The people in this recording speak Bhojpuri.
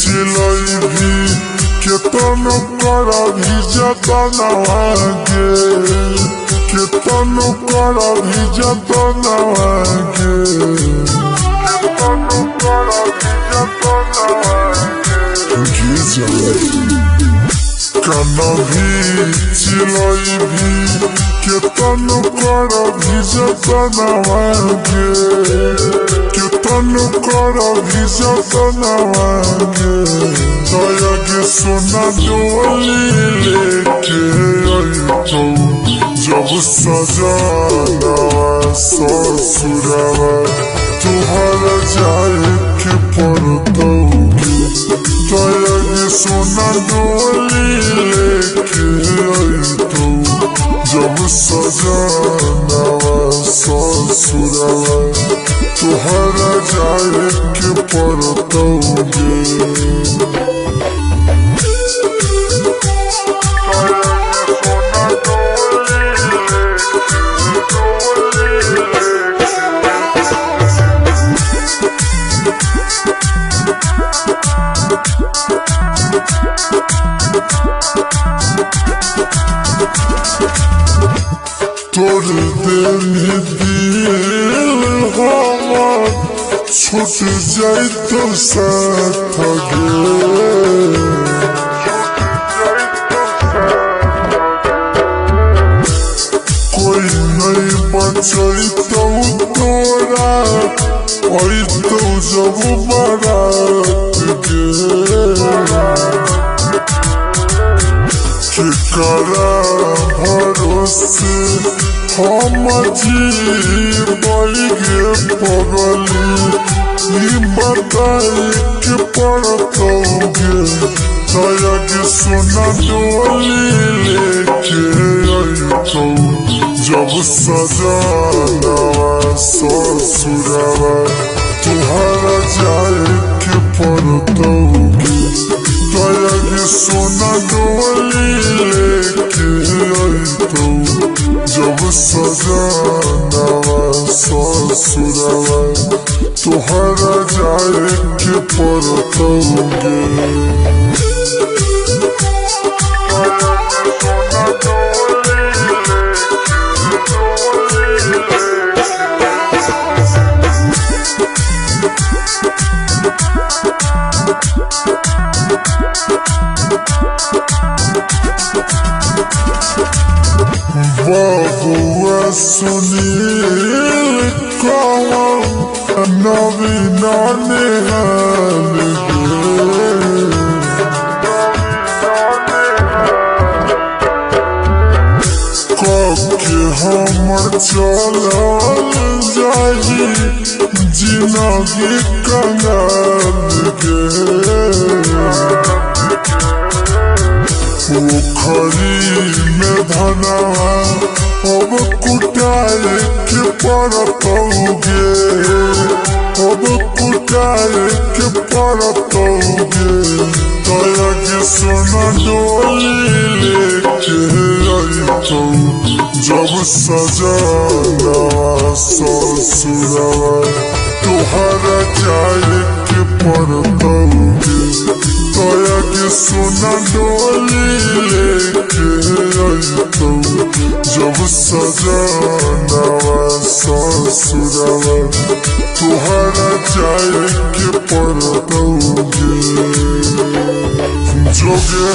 चिलैभी केतनो करभी जतन आगे केतनो करभी जतन आगे कनभी चिलैभी केतनो करभी जतन आगे केतनो करभी जतन आगे दयागे सोना डोली लेके अइतौ जब सजना ससुरवा तुहरा जाए के पड़तौ दयागे सोना डोली लेके अइतौ जब सजना ससुरवा तुहरा जाए के पड़तौ तोड़ देनी दिल हमर छूट जाइतो साथ गे कोई नहीं बचैतौ तोरा अइतौ जब बारात गे केकरा भरोसे हम जीवन गे पगली बताई के पड़तौ गे दयागे सोना डोली लेके अइतौ जब सजना ससुरवा तुहरा जाए के पड़तौ गे दयागे सोना डोली लेके अइतौ जब सजना ससुरवा तुहरा जाए के पड़तौ गे बबुआ सुनील कौन नवीन नेहाल के हमर चलल जाही जिंदगी कंगाल गे पोखरी में धनवा अब कुटाए के पड़तौ गे अब कुटाए के पड़तौ गे दयागे सोना डोली लेके अइतौ जब सजना ससुरवा तुहरा जाए के पड़तौ गे दयागे सोना डोली लेके अइतौ जब सजना ससुरवा तुहरा जाए के पड़तौ गे जोगे